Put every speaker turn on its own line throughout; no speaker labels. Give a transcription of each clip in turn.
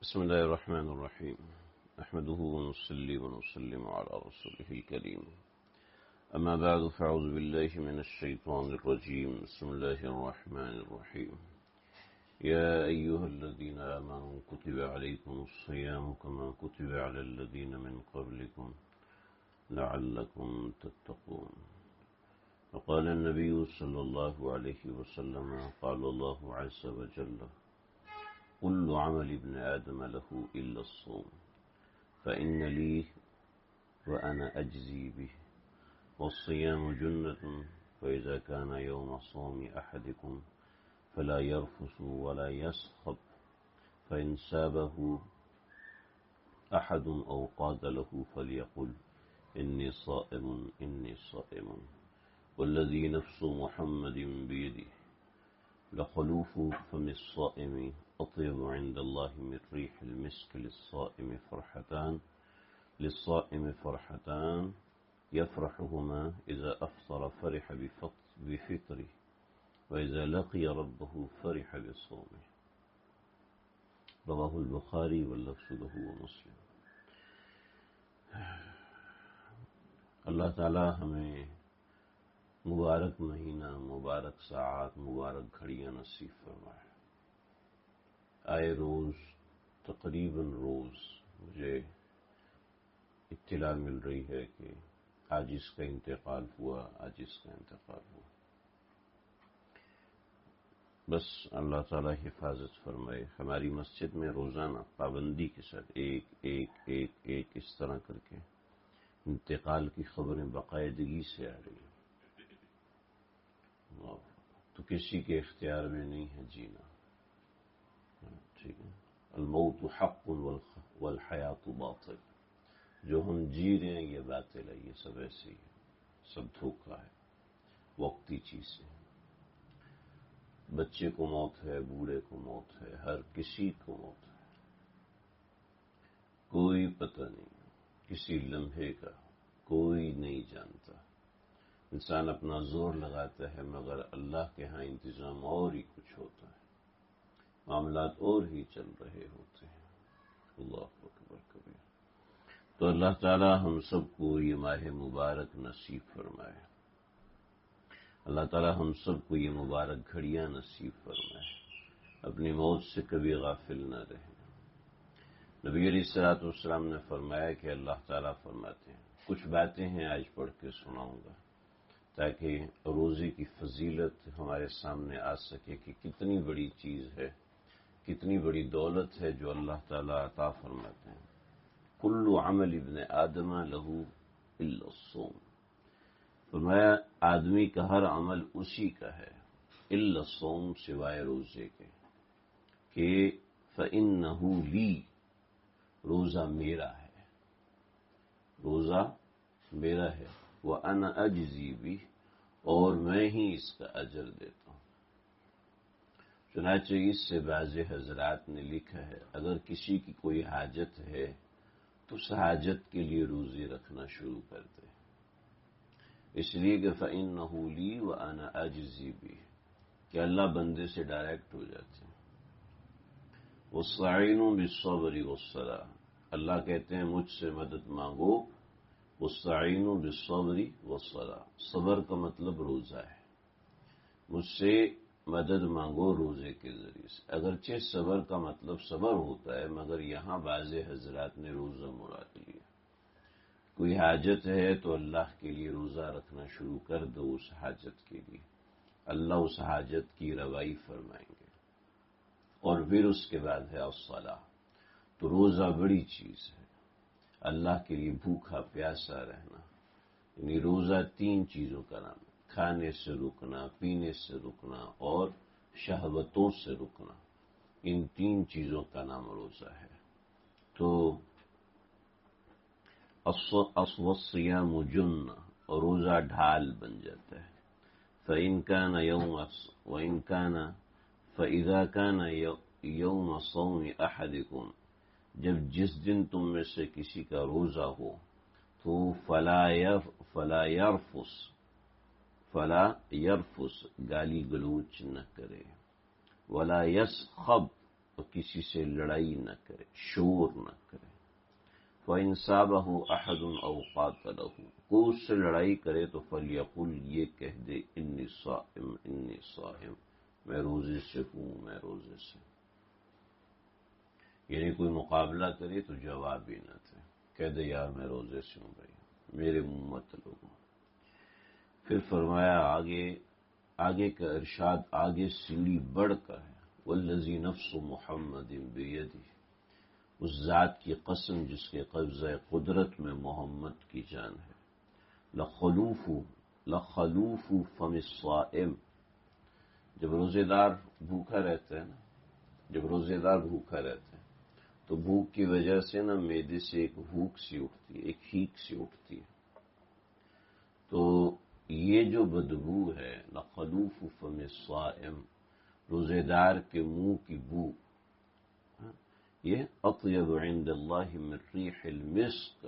بسم الله الرحمن الرحيم نحمده ونصلي ونسلم على رسوله الكريم أما بعد فأعوذ بالله من الشيطان الرجيم بسم الله الرحمن الرحيم يا أيها الذين آمنوا كتب عليكم الصيام كما كتب على الذين من قبلكم لعلكم تتقون. وقال النبي صلى الله عليه وسلم قال الله عز وجل كل عمل ابن آدم له إلا الصوم فإن لي وأنا أجزي به والصيام جنة فإذا كان يوم صوم أحدكم فلا يرفث ولا يسخب فإن سابه أحد أو قال له فليقل إني صائم إني صائم والذي نفس محمد بيده لخلوف فم الصائم أطيب عند الله من ريح المسك للصائم فرحتان يفرحهما إذا أفطر فرح بفطره وإذا لقي ربه فرح بصومه. رواه البخاری واللفظ له ومسلم. اللہ تعالی ہمیں مبارک مہینہ، مبارک ساعات، مبارک گھڑیاں نصیب فرمائے. آئے روز تقریباً روز مجھے اطلاع مل رہی ہے کہ آج اس کا انتقال ہوا، آج اس کا انتقال ہوا. بس اللہ تعالی حفاظت فرمائے. ہماری مسجد میں روزانہ پابندی کے ساتھ ایک اس طرح کر کے انتقال کی خبریں باقاعدگی سے آ رہی ہیں. تو کسی کے اختیار میں نہیں ہے جینا. ٹھیک ہے. الموت حق والحیات باطل. جو ہم جی رہے ہیں یہ باطل ہے، یہ سب ایسے ہی ہے، سب دھوکہ ہے، وقتی چیزیں. بچے کو موت ہے، بوڑھے کو موت ہے، ہر کسی کو موت ہے. کوئی پتہ نہیں کسی لمحے کا، کوئی نہیں جانتا. انسان اپنا زور لگاتا ہے مگر اللہ کے ہاں انتظام اور ہی کچھ ہوتا ہے، معاملات اور ہی چل رہے ہوتے ہیں. اللہ اکبر کبیر. تو اللہ تعالی ہم سب کو یہ ماہ مبارک نصیب فرمائے. اللہ تعالی ہم سب کو یہ مبارک گھڑیاں نصیب فرمائے. اپنی موت سے کبھی غافل نہ رہیں. نبی علیہ الصلوۃ والسلام نے فرمایا کہ اللہ تعالیٰ فرماتے ہیں، کچھ باتیں ہیں آج پڑھ کے سناؤں گا تاکہ روزے کی فضیلت ہمارے سامنے آ سکے کہ کتنی بڑی چیز ہے، کتنی بڑی دولت ہے جو اللہ تعالیٰ عطا فرماتے ہیں. کل عمل ابن آدم لہ الا الصوم. فرمایا آدمی کا ہر عمل اسی کا ہے، الا الصوم سوائے روزے کے، کہ فإنہ لی، روزہ میرا ہے، روزہ میرا ہے. وَأَنَا أَجْزِي بِهِ، اور میں ہی اس کا اجر دیتا ہوں. چنانچہ اس سے بعض حضرات نے لکھا ہے اگر کسی کی کوئی حاجت ہے تو اس حاجت کے لیے روزے رکھنا شروع کر دے، اس لیے کہ فَإِنَّهُ لِي وَأَنَا أَجْزِي بِهِ، کہ اللہ بندے سے ڈائریکٹ ہو جاتے ہیں. وَاسْتَعِينُوا بِالصَّبْرِ وَالصَّلَاةِ، اللہ کہتے ہیں مجھ سے مدد مانگو. وَاسْتَعِينُوا بِالصَّبْرِ وَالصَّلَاةِ، صبر کا مطلب روزہ ہے. مجھ سے مدد مانگو روزے کے ذریعے سے. اگرچہ صبر کا مطلب صبر ہوتا ہے مگر یہاں بعض حضرات نے روزہ مراد لیا. کوئی حاجت ہے تو اللہ کے لیے روزہ رکھنا شروع کر دو اس حاجت کے لیے، اللہ اس حاجت کی روائی فرمائیں گے. اور پھر اس کے بعد ہے الصلاۃ. تو روزہ بڑی چیز ہے، اللہ کے لیے بھوکا پیاسا رہنا. یعنی روزہ تین چیزوں کا نام ہے، کھانے سے رکنا، پینے سے رکنا اور شہوتوں سے رکنا. ان تین چیزوں کا نام روزہ ہے. تو الصیام جنہ، اور روزہ ڈھال بن جاتا ہے. فإذا كان يوم صوم أحدكم، جب جس دن تم میں سے کسی کا روزہ ہو تو فلا يرفس، گالی گلوچ نہ کرے. ولا يسخب، اور کسی سے لڑائی نہ کرے، شور نہ کرے۔ فَإِنْ صَابَهُ أَحَدٌ أَوْ قَاتَلَهُ، کوئی اس سے لڑائی کرے تو فَلْيَقُلْ، یہ کہہ دے، اِنِّي صَائِمٌ اِنِّي صَائِمٌ، میں روزے سے ہوں، میں روزے سے۔ یعنی کوئی مقابلہ کرے تو جواب ہی نہ تھے، کہہ دے یار میں روزے سے ہوں بھائی، میرے منہ مت لوگوں۔ پھر فرمایا آگے کا ارشاد آگے سیڑھی بڑھ کر ہے، والذی نفس محمد بیدہ، اس ذات کی قسم جس کے قبضہ قدرت میں محمد کی جان ہے، لخلوف فم الصائم، جب روزے دار بھوکا رہتا ہے نا، جب روزے دار بھوکا رہتا ہے تو بھوک کی وجہ سے نا معدے سے ایک بھوک سی اٹھتی ہے، ایک ہیک سی اٹھتی ہے، تو یہ جو بدبو ہے لخلوف فم الصائم، روزے دار کے منہ کی بو، یہ اطیب عند اللہ من ریح المسک،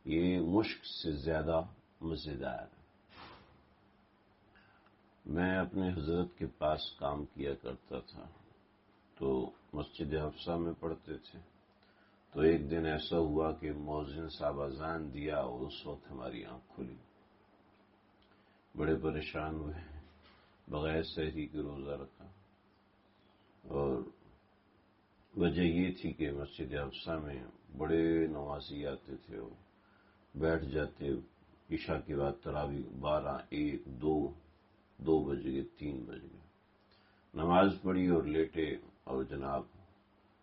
یہ مشک سے زیادہ مزیدار ہے۔ میں اپنے حضرت کے پاس کام کیا کرتا تھا تو مسجد حفصہ میں پڑھتے تھے، تو ایک دن ایسا ہوا کہ مؤذن صاحب اذان دیا اور اس وقت ہماری آنکھ کھلی، بڑے پریشان ہوئے، بغیر سحری کے روزہ رکھا، اور وجہ یہ تھی کہ مسجد حفصہ میں بڑے نوازی آتے تھے، وہ بیٹھ جاتے، عشاء کے بعد تراویح 12، 1، 2 بج گئے، 3 بج گئے، نماز پڑھی اور لیٹے، اور جناب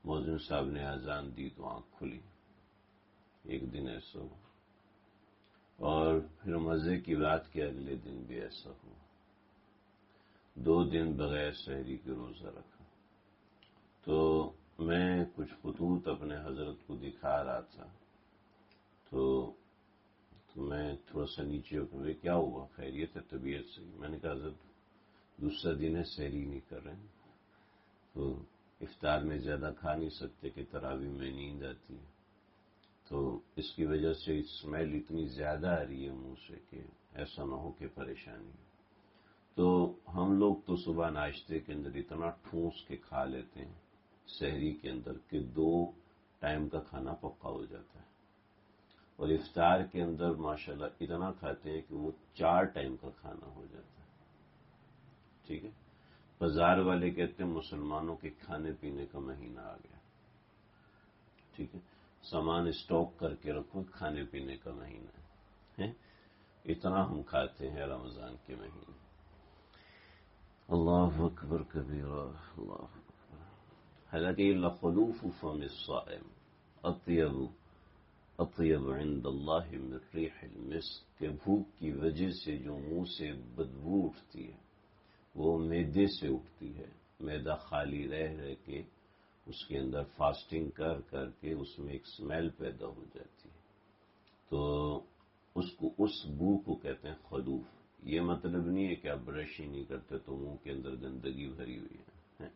مؤذن صاحب نے اذان دی تو آنکھ کھلی۔ ایک دن ایسا ہوا، اور پھر مزے کی بات کہ اگلے دن بھی ایسا ہوا، 2 دن بغیر سحری کے روزہ رکھا۔ تو میں کچھ خطوط اپنے حضرت کو دکھا رہا تھا، تو میں تھوڑا سا نیچے اٹھے، کیا ہوا، خیریت ہے، طبیعت صحیح؟ میں نے کہا حضرت دوسرا دن ہے، سحری نہیں کر رہے ہیں، تو افطار میں زیادہ کھا نہیں سکتے کہ تراویح میں نیند آتی ہے، تو اس کی وجہ سے اسمیل اتنی زیادہ آ رہی ہے منہ سے کہ ایسا نہ ہو کہ پریشانی ہے۔ تو ہم لوگ تو صبح ناشتے کے اندر اتنا ٹھونس کے کھا لیتے ہیں سحری کے اندر کہ 2 ٹائم کا کھانا پکا ہو جاتا ہے، اور افطار کے اندر ماشاءاللہ اتنا کھاتے ہیں کہ وہ 4 ٹائم کا کھانا ہو جاتا ہے۔ ٹھیک ہے، بازار والے کہتے ہیں مسلمانوں کے کھانے پینے کا مہینہ آ گیا، ٹھیک ہے، سامان اسٹاک کر کے رکھو، کھانے پینے کا مہینہ ہے، اتنا ہم کھاتے ہیں رمضان کے مہینے۔ اللہ اکبر کبیرہ، اللہ اکبر۔ حالانکہ یہ لخلوف فم الصائم اطیب عند اللہ من ریح المسک، کہ بھوک کی وجہ سے جو منہ سے بدبو اٹھتی ہے وہ معدے سے اٹھتی ہے، معدہ خالی رہ کے اس کے اندر فاسٹنگ کر کے اس میں ایک سمیل پیدا ہو جاتی ہے، تو اس بو کو کہتے ہیں خلوف۔ یہ مطلب نہیں ہے کہ آپ برش ہی نہیں کرتے تو منہ کے اندر گندگی بھری ہوئی ہے،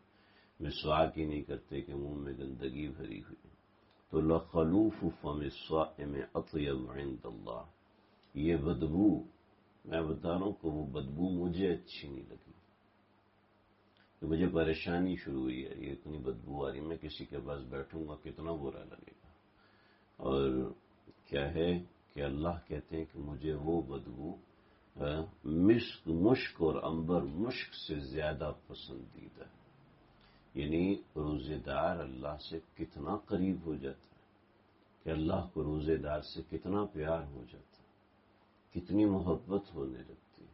مسواک ہی نہیں کرتے کہ منہ میں گندگی بھری ہوئی ہے، تو لخلوف فم الصائم اطیب عند اللہ، یہ بدبو میں بتا رہا ہوں کہ وہ بدبو مجھے اچھی نہیں لگی، کہ مجھے پریشانی شروع ہوئی ہے، یہ اتنی بدبو آ رہی، میں کسی کے پاس بیٹھوں گا کتنا برا لگے گا، اور کیا ہے کہ اللہ کہتے ہیں کہ مجھے وہ بدبو مشک اور عنبر مشک سے زیادہ پسندیدہ ہے، یعنی روزے دار اللہ سے کتنا قریب ہو جاتا ہے، کہ اللہ کو روزے دار سے کتنا پیار ہو جاتا ہے، کتنی محبت ہونے لگتی ہے۔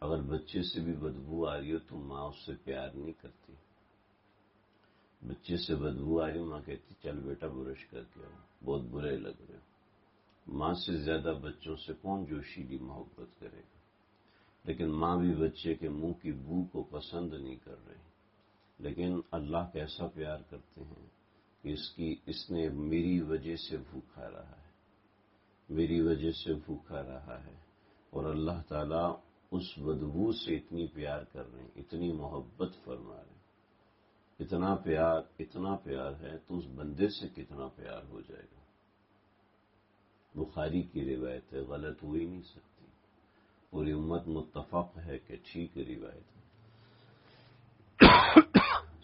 اگر بچے سے بھی بدبو آ رہی ہو تو ماں اس سے پیار نہیں کرتی، بچے سے بدبو آ رہی ہو ماں کہتی چل بیٹا برش کر کے آؤ، بہت برے لگ رہے ہو۔ ماں سے زیادہ بچوں سے کون جوشیلی محبت کرے گا، لیکن ماں بھی بچے کے منہ کی بو کو پسند نہیں کر رہی، لیکن اللہ کیسا پیار کرتے ہیں کہ اس نے میری وجہ سے بھوکا رہا ہے، میری وجہ سے بھوکا رہا ہے، اور اللہ تعالیٰ اس بدبو سے اتنی پیار کر رہے ہیں، اتنی محبت فرما رہے ہیں، اتنا پیار ہے تو اس بندے سے کتنا پیار ہو جائے گا۔ بخاری کی روایت ہے، غلط ہو ہی نہیں سکتی، پوری امت متفق ہے کہ ٹھیک روایت ہے،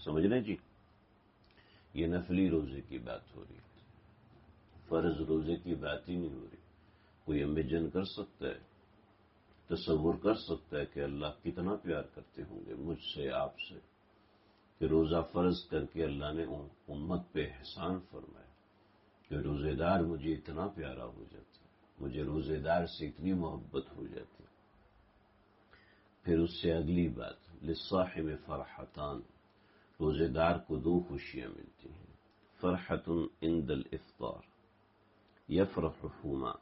سمجھ رہے جی۔ یہ نفلی روزے کی بات ہو رہی ہے، فرض روزے کی بات ہی نہیں ہو رہی۔ کوئی امیجن کر سکتا ہے، تصور کر سکتا ہے کہ اللہ کتنا پیار کرتے ہوں گے مجھ سے، آپ سے، کہ روزہ فرض کر کے اللہ نے امت پہ احسان فرمایا کہ روزے دار مجھے اتنا پیارا ہو جاتا ہے، مجھے روزے دار سے اتنی محبت ہو جاتی ہے۔ پھر اس سے اگلی بات، للصاحب فرحتان، روزے دار کو دو خوشیاں ملتی ہیں، فرحت عند الافطار یفرحهما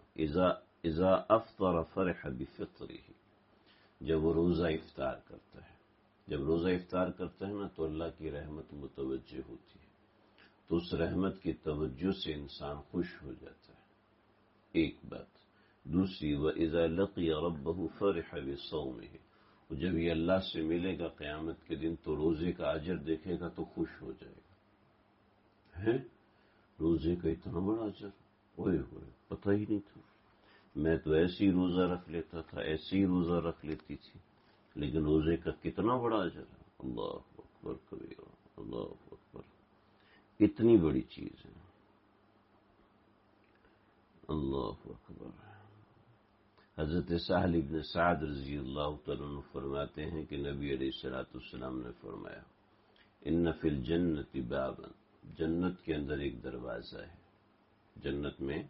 اذا افطر فرح بفطره، جب وہ روزہ افطار کرتا ہے، جب روزہ افطار کرتا ہے نا تو اللہ کی رحمت متوجہ ہوتی ہے، تو اس رحمت کی توجہ سے انسان خوش ہو جاتا ہے، ایک بات۔ دوسری، وَإِذَا لَقِيَ رَبَّهُ فَرِحَ بِصَوْمِهِ، جب یہ اللہ سے ملے گا قیامت کے دن تو روزے کا اجر دیکھے گا تو خوش ہو جائے گا، ہے روزے کا اتنا بڑا اجر، ہوئے پتہ ہی نہیں تھا، میں تو ایسے ہی روزہ رکھ لیتا تھا، ایسے ہی روزہ رکھ لیتی تھی، لیکن روزے کا کتنا بڑا اجر ہے، اللہ اکبر کبیرہ، اللہ اکبر، اتنی بڑی چیز ہے، اللہ اکبر۔ حضرت سہل ابن سعد رضی اللہ تعالیٰ عنہ فرماتے ہیں کہ نبی علیہ الصلوۃ والسلام نے فرمایا، ان فی الجنت بابا، جنت کے اندر ایک دروازہ ہے، جنت میں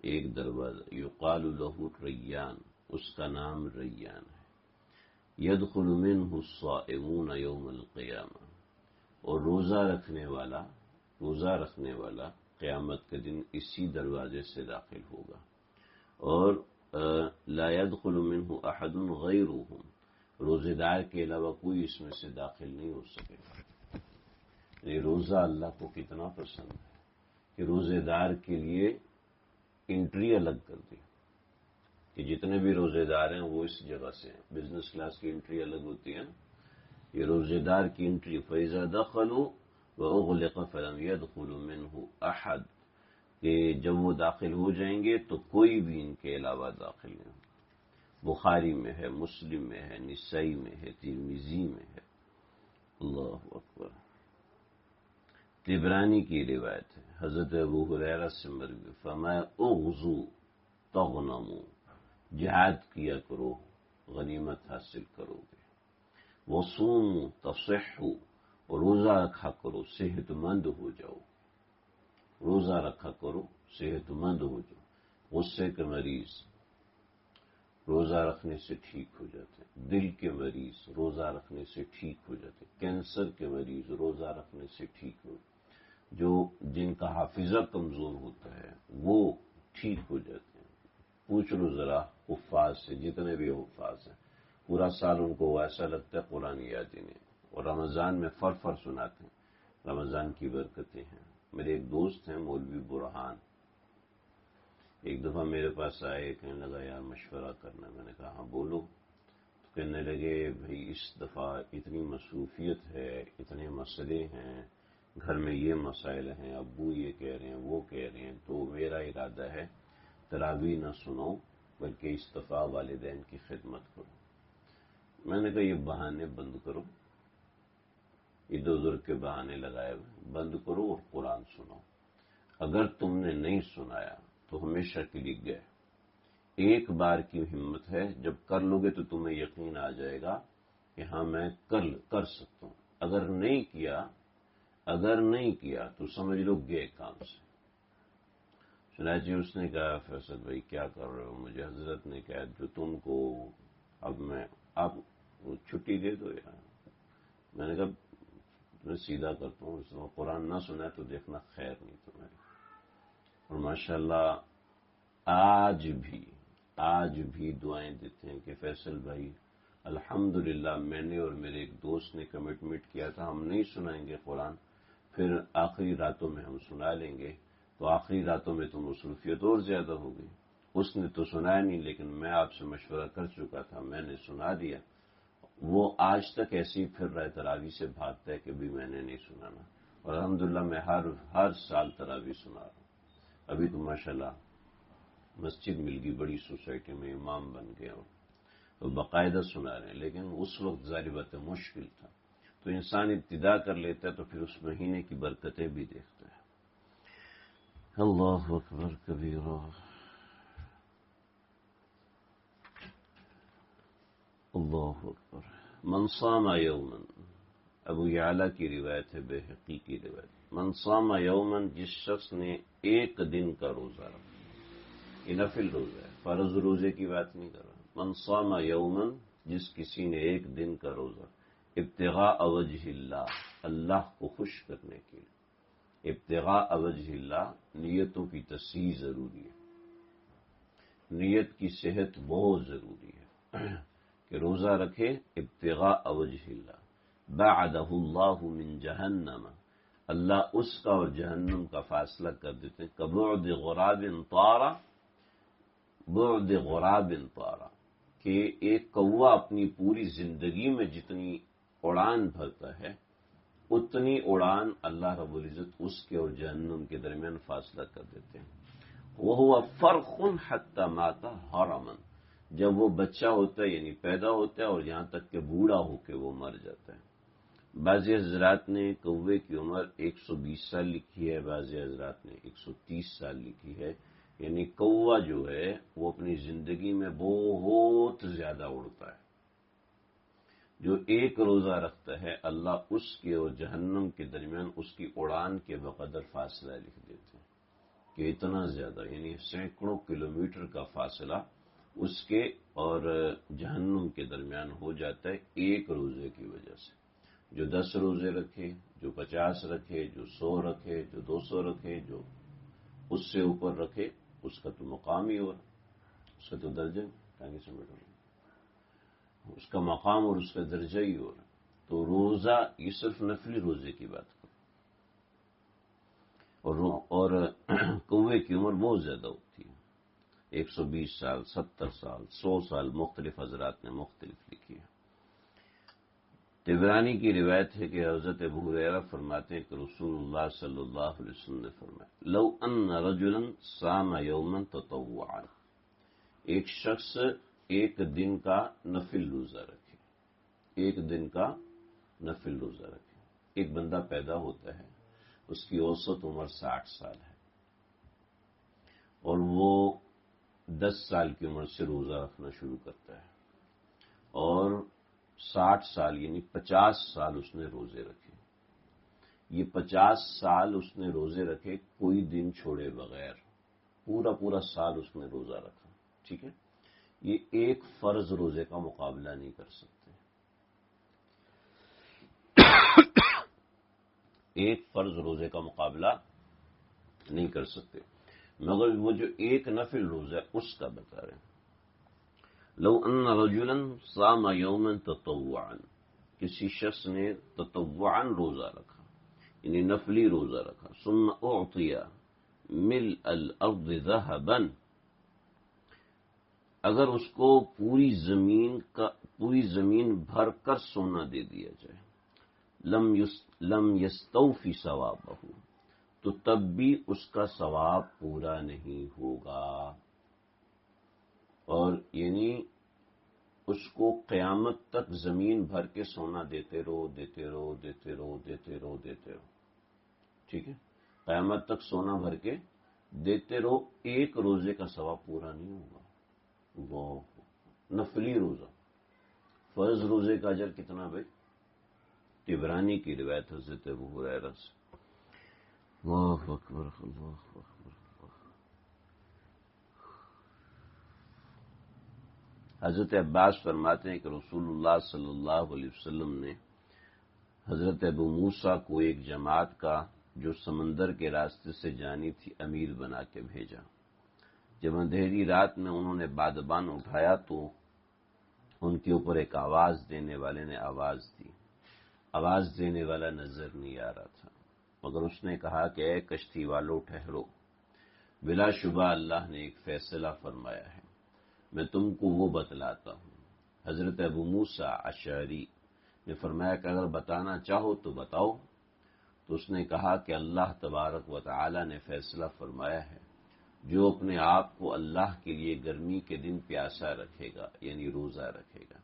ایک دروازہ، یقال له ریان، اس کا نام ریان ہے، یدخل منہ الصائمون یوم القیامہ، اور روزہ رکھنے والا قیامت کے دن اسی دروازے سے داخل ہوگا، اور لا يدخل منه احد غیرهم، روزے دار کے علاوہ کوئی اس میں سے داخل نہیں ہو سکے گا۔ یہ روزہ اللہ کو کتنا پسند ہے کہ روزے دار کے لیے انٹری الگ کر دی، کہ جتنے بھی روزے دار ہیں وہ اس جگہ سے ہیں، بزنس کلاس کی انٹری الگ ہوتی ہے نا، یہ روزے دار کی انٹری، فَإِذَا دَخَلُوا وَأُغْلِقَ فَلَمْ يَدْخُلُ مِنْهُ أَحَدٌ، کہ جب وہ داخل ہو جائیں گے تو کوئی بھی ان کے علاوہ داخل نہیں ہو۔ بخاری میں ہے، مسلم میں ہے، نسائی میں ہے، ترمذی میں ہے، اللہ اکبر۔ طبرانی کی روایت ہے، حضرت ابو ہریرہ سے مروی، فَمَا اُغْزُوا تَغْنَمُوا، جہاد کیا کرو غنیمت حاصل کرو گے، وَصُومُوا تَصِحُّوا، اور روزہ رکھا کرو صحت مند ہو جاؤ، روزہ رکھا کرو صحت مند ہو جاؤ۔ غصے کے مریض روزہ رکھنے سے ٹھیک ہو جاتے ہیں، دل کے مریض روزہ رکھنے سے ٹھیک ہو جاتے ہیں، کینسر کے مریض روزہ رکھنے سے ٹھیک ہو، جن کا حافظہ کمزور ہوتا ہے وہ ٹھیک ہو جاتے ہیں۔ پوچھ لو ذرا حفاظ سے، جتنے بھی حفاظ ہیں، پورا سال ان کو ایسا لگتا ہے قرآن یاد ہی نہیں، اور رمضان میں فر سناتے ہیں، رمضان کی برکتیں ہیں۔ میرے ایک دوست ہیں مولوی برہان، ایک دفعہ میرے پاس آئے، کہنے لگا یار مشورہ کرنا، میں نے کہا ہاں بولو، تو کہنے لگے بھائی اس دفعہ اتنی مصروفیت ہے، اتنے مسئلے ہیں، گھر میں یہ مسائل ہیں، ابو یہ کہہ رہے ہیں، وہ کہہ رہے ہیں، تو میرا ارادہ ہے تراویح نہ سنو بلکہ اس دفعہ والدین کی خدمت کرو۔ میں نے کہا یہ بہانے بند کرو، ادھر ادھر کے بہانے لگائے ہوئے بند کرو اور قرآن سنو، اگر تم نے نہیں سنایا تو ہمیشہ کے لیے گئے، ایک بار کی ہمت ہے، جب کر لو گے تو تمہیں یقین آ جائے گا کہ ہاں میں کر سکتا ہوں، اگر نہیں کیا تو سمجھ لو گئے کام سے۔ چنانچہ اس نے کہا فیصل بھائی کیا کر رہے ہو، مجھے حضرت نے کہا جو تم کو اب چھٹی دے دو یار۔ میں نے کہا میں سیدھا کرتا ہوں، اس میں قرآن نہ سنا تو دیکھنا خیر نہیں تمہاری۔ اور ماشاءاللہ آج بھی دعائیں دیتے ہیں کہ فیصل بھائی الحمدللہ میں نے اور میرے ایک دوست نے کمٹمنٹ کیا تھا ہم نہیں سنائیں گے قرآن، پھر آخری راتوں میں ہم سنا لیں گے، تو آخری راتوں میں تو مصروفیت اور زیادہ ہو گئی، اس نے تو سنایا نہیں، لیکن میں آپ سے مشورہ کر چکا تھا، میں نے سنا دیا، وہ آج تک ایسے ہی پھر رہا تراویح سے بھاگتا ہے کہ بھی میں نے نہیں سنانا، اور الحمدللہ میں ہر سال تراویح سنا رہا ہوں۔ ابھی تو ماشاءاللہ مسجد مل گئی بڑی سوسائٹی میں، امام بن گیا اور باقاعدہ سنا رہے ہیں، لیکن اس وقت ظاہر بات ہے مشکل تھا، تو انسان ابتدا کر لیتا ہے تو پھر اس مہینے کی برکتیں بھی دیکھتا ہے۔ اللہ اکبر کبیرہ، اللہ اکبر۔ من صام یوما، ابو یعلا کی روایت ہے، بہقی کی روایت، من صام یوما، جس شخص نے ایک دن کا روزہ رکھا، یہ نفل روزہ ہے، فرض روزے کی بات نہیں کر رہا۔ من صام یوما، جس کسی نے ایک دن کا روزہ، ابتغاء وجہ اللہ، اللہ کو خوش کرنے کے لیے، ابتغاء وجہ اللہ، نیتوں کی تصحیح ضروری ہے، نیت کی صحت بہت ضروری ہے کہ روزہ رکھے ابتغاء وجہ اللہ، بعدہ اللہ من جہنم، اللہ اس کا اور جہنم کا فاصلہ کر دیتے ہیں، کبعد غراب طارا، بعد غراب طارا، کہ ایک کوا اپنی پوری زندگی میں جتنی اڑان بھرتا ہے اتنی اڑان اللہ رب العزت اس کے اور جہنم کے درمیان فاصلہ کر دیتے ہیں۔ وہ فرخ حتی مات حرما، جب وہ بچہ ہوتا ہے یعنی پیدا ہوتا ہے اور یہاں تک کہ بوڑھا ہو کے وہ مر جاتا ہے۔ بعض حضرات نے کوے کی عمر 120 سال لکھی ہے، بعض حضرات نے 130 سال لکھی ہے، یعنی کوا جو ہے وہ اپنی زندگی میں بہت زیادہ اڑتا ہے۔ جو ایک روزہ رکھتا ہے اللہ اس کے اور جہنم کے درمیان اس کی اڑان کے بقدر فاصلہ لکھ دیتے ہیں کہ اتنا زیادہ، یعنی سینکڑوں کلومیٹر کا فاصلہ اس کے اور جہنم کے درمیان ہو جاتا ہے ایک روزے کی وجہ سے۔ جو 10 روزے رکھے، جو 50 رکھے، جو 100 رکھے، جو 200 رکھے، جو اس سے اوپر رکھے، اس کا تو مقام ہی ہو رہا، اس کا تو درجہ آگے سے بیٹھا، اس کا مقام اور اس کا درجہ ہی ہو رہا۔ تو روزہ یہ صرف نفلی روزے کی بات کرو، اور کوے کی عمر بہت زیادہ ہوتی ہے، 120 سال، 70 سال، 100 سال، مختلف حضرات نے مختلف لکھی ہے۔ طبرانی کی روایت ہے کہ حضرت ابو ہریرہ فرماتے ہیں کہ رسول اللہ صلی اللہ علیہ وسلم نے فرمایا، لو ان رجلا صام یوما تطوعا، ایک شخص ایک دن کا نفل روزہ رکھے، ایک دن کا نفل روزہ رکھے۔ ایک بندہ پیدا ہوتا ہے، اس کی اوسط عمر 60 سال ہے، اور وہ 10 سال کی عمر سے روزہ رکھنا شروع کرتا ہے، اور 60 سال یعنی 50 سال اس نے روزے رکھے۔ یہ 50 سال اس نے روزے رکھے کوئی دن چھوڑے بغیر، پورا سال اس نے روزہ رکھا، ٹھیک ہے۔ یہ ایک فرض روزے کا مقابلہ نہیں کر سکتے، ایک فرض روزے کا مقابلہ نہیں کر سکتے، مگر وہ جو ایک نفل روزہ ہے اس کا بتا رہے ہیں۔ لو ان رجلا صام یوما تطوعا، کسی شخص نے تطوعا روزہ رکھا یعنی نفلی روزہ رکھا، ثم اعطی ملء الارض ذهبا، اگر اس کو پوری زمین بھر کر سونا دے دیا جائے، لم یستوفی ثوابہ، تو تب بھی اس کا ثواب پورا نہیں ہوگا، اور یعنی اس کو قیامت تک زمین بھر کے سونا دیتے رہو، ٹھیک ہے، قیامت تک سونا بھر کے دیتے رہو، ایک روزے کا ثواب پورا نہیں ہوگا۔ وہ نفلی روزہ، فرض روزے کا اجر کتنا بھائی؟ طبرانی کی روایت حضرت ابو ہریرہ سے۔ اللہ اکبر، اللہ اکبر۔ حضرت عباس فرماتے ہیں کہ رسول اللہ صلی اللہ علیہ وسلم نے حضرت ابو موسیٰ کو ایک جماعت کا جو سمندر کے راستے سے جانی تھی امیر بنا کے بھیجا۔ جب اندھیری رات میں انہوں نے بادبان اٹھایا تو ان کے اوپر ایک آواز دینے والے نے آواز دی، آواز دینے والا نظر نہیں آ رہا تھا، مگر اس نے کہا کہ اے کشتی والو ٹھہرو، بلا شبہ اللہ نے ایک فیصلہ فرمایا ہے، میں تم کو وہ بتلاتا ہوں۔ حضرت ابو موسیٰ اشعری نے فرمایا کہ اگر بتانا چاہو تو بتاؤ، تو اس نے کہا کہ اللہ تبارک و تعالی نے فیصلہ فرمایا ہے، جو اپنے آپ کو اللہ کے لیے گرمی کے دن پیاسا رکھے گا یعنی روزہ رکھے گا،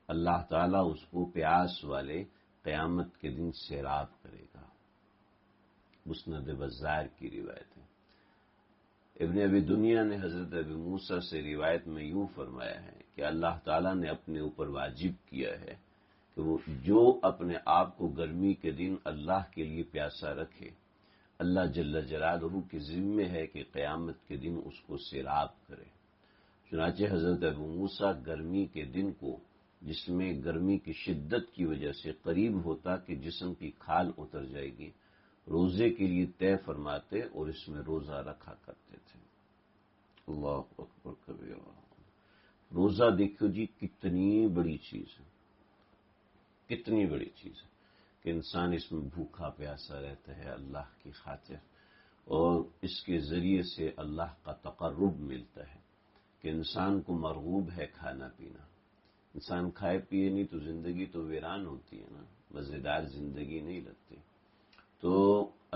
اللہ تعالیٰ اس کو پیاس والے قیامت کے دن سیراب کرے گا۔ مسند بزار کی روایت ہے۔ ابن ابی دنیا نے حضرت ابی موسیٰ سے روایت میں یوں فرمایا ہے کہ اللہ تعالیٰ نے اپنے اوپر واجب کیا ہے کہ وہ جو اپنے آپ کو گرمی کے دن اللہ کے لیے پیاسا رکھے، اللہ جل جلالہ کے ذمے ہے کہ قیامت کے دن اس کو سیراب کرے۔ چنانچہ حضرت ابو موسیٰ گرمی کے دن کو، جس میں گرمی کی شدت کی وجہ سے قریب ہوتا کہ جسم کی کھال اتر جائے گی، روزے کے لیے طے فرماتے اور اس میں روزہ رکھا کرتے تھے۔ اللہ اکبر کبیرہ۔ روزہ دیکھو جی کتنی بڑی چیز ہے، کتنی بڑی چیز ہے کہ انسان اس میں بھوکا پیاسا رہتا ہے اللہ کی خاطر، اور اس کے ذریعے سے اللہ کا تقرب ملتا ہے کہ انسان کو مرغوب ہے کھانا پینا۔ انسان کھائے پیے نہیں تو زندگی تو ویران ہوتی ہے نا، مزیدار زندگی نہیں لگتی۔ تو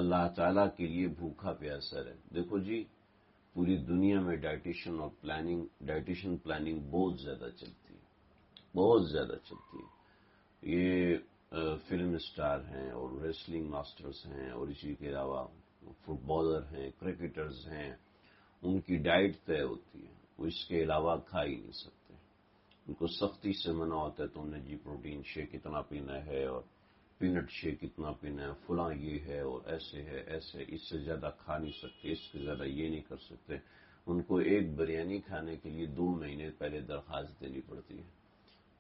اللہ تعالیٰ کے لیے بھوکا پیاسا رہے۔ دیکھو جی پوری دنیا میں ڈائٹیشن پلاننگ بہت زیادہ چلتی ہے، بہت زیادہ چلتی ہے۔ یہ فلم اسٹار ہیں اور ریسلنگ ماسٹرز ہیں اور اسی کے علاوہ فٹ بالر ہیں، کرکٹرز ہیں، ان کی ڈائٹ طے ہوتی ہے، وہ اس کے علاوہ کھا ہی نہیں سکتے۔ ان کو سختی سے منع ہوتا ہے تم نے جی پروٹین شیک اتنا پینا ہے اور پینٹ شیک اتنا پینا ہے، فلاں یہ ہے اور ایسے ہے ایسے، اس سے زیادہ کھا نہیں سکتے، اس سے زیادہ یہ نہیں کر سکتے۔ ان کو ایک بریانی کھانے کے لیے 2 مہینے پہلے درخواست دینی پڑتی ہے،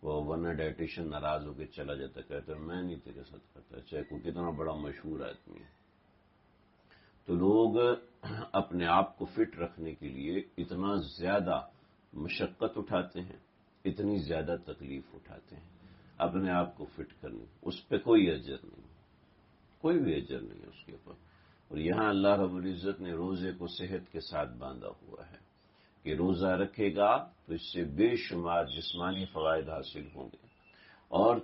وہ ورنہ ڈائٹیشن ناراض ہو کے چلا جاتا، کہتا ہے میں نہیں تیرے ساتھ کرتا، چاہے کوئی کتنا بڑا مشہور آدمی ہے۔ تو لوگ اپنے آپ کو فٹ رکھنے کے لیے اتنا زیادہ مشقت اٹھاتے ہیں، اتنی زیادہ تکلیف اٹھاتے ہیں اپنے آپ کو فٹ کرنے، اس پہ کوئی اجر نہیں، کوئی بھی اجر نہیں ہے اس کے اوپر۔ اور یہاں اللہ رب العزت نے روزے کو صحت کے ساتھ باندھا ہوا ہے کہ روزہ رکھے گا تو اس سے بے شمار جسمانی فوائد حاصل ہوں گے، اور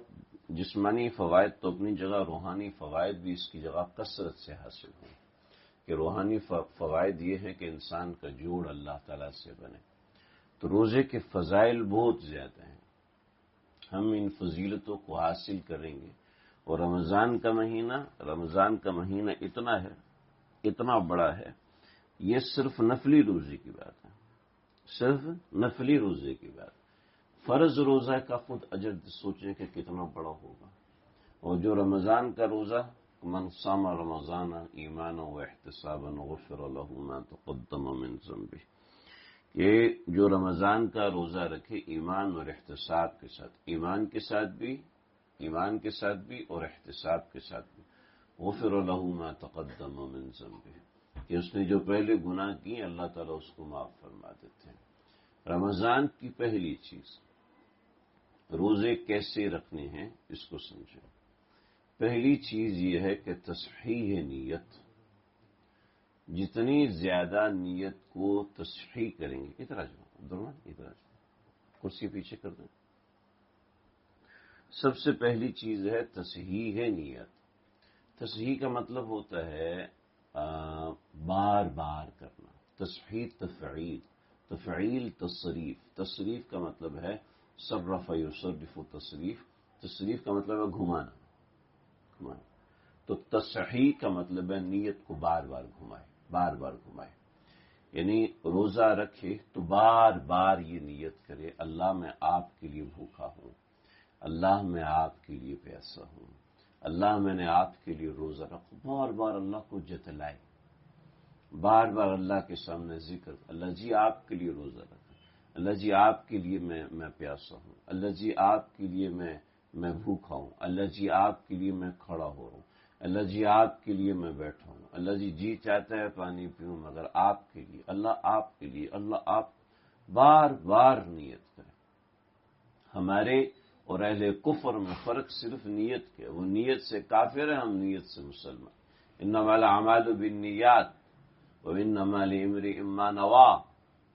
جسمانی فوائد تو اپنی جگہ، روحانی فوائد بھی اس کی جگہ کثرت سے حاصل ہوں گے۔ کہ روحانی فوائد یہ ہے کہ انسان کا جوڑ اللہ تعالیٰ سے بنے۔ تو روزے کے فضائل بہت زیادہ ہیں، ہم ان فضیلتوں کو حاصل کریں گے۔ اور رمضان کا مہینہ اتنا ہے، اتنا بڑا ہے، یہ صرف نفلی روزے کی بات ہے، صرف نفلی روزے کی بات۔ فرض روزہ کا خود اجر سوچیں کہ کتنا بڑا ہوگا۔ اور جو رمضان کا روزہ، من صام رمضان ایمانا و احتسابا غفر له ما تقدم من ذنبه، یہ جو رمضان کا روزہ رکھے ایمان اور احتساب کے ساتھ، ایمان کے ساتھ بھی اور احتساب کے ساتھ بھی، غفر له ما تقدم من ذنبه، کہ اس نے جو پہلے گناہ کیے اللہ تعالیٰ اس کو معاف فرما دیتے ہیں۔ رمضان کی پہلی چیز، روزے کیسے رکھنے ہیں اس کو سمجھیں۔ پہلی چیز یہ ہے کہ تصحیح نیت، جتنی زیادہ نیت کو تصحیح کریں گے، ادھر آ جاؤ، کرسی پیچھے کر دیں۔ سب سے پہلی چیز ہے تصحیح نیت۔ تصحیح کا مطلب ہوتا ہے بار بار کرنا۔ تصحیح تفعیل تصریف کا مطلب ہے صرف یصرف تصریف کا مطلب ہے گھمانا۔ تو تصحیح کا مطلب ہے نیت کو بار بار گھمائے، یعنی روزہ رکھے تو بار بار یہ نیت کرے، اللہ میں آپ کے لیے بھوکا ہوں، اللہ میں آپ کے لیے پیاسا ہوں، اللہ میں نے آپ کے لیے روزہ رکھوں، بار بار اللہ کو جتلائے، بار بار اللہ کے سامنے ذکر، اللہ جی آپ کے لیے روزہ رکھا، اللہ جی آپ کے لیے میں پیاسا ہوں، اللہ جی آپ کے لیے میں بھوکا ہوں، اللہ جی آپ کے لیے میں کھڑا ہو رہا ہوں، اللہ جی آپ کے لیے میں بیٹھا ہوں، اللہ جی چاہتا ہے پانی پیوں مگر آپ کے لیے، اللہ آپ کے لیے، اللہ آپ، بار بار نیت کریں۔ ہمارے اور اہل کفر میں فرق صرف نیت کے، وہ نیت سے کافر ہے، ہم نیت سے مسلمان۔ انما الاعمال بالنیات وانما لامرئ ما نوى،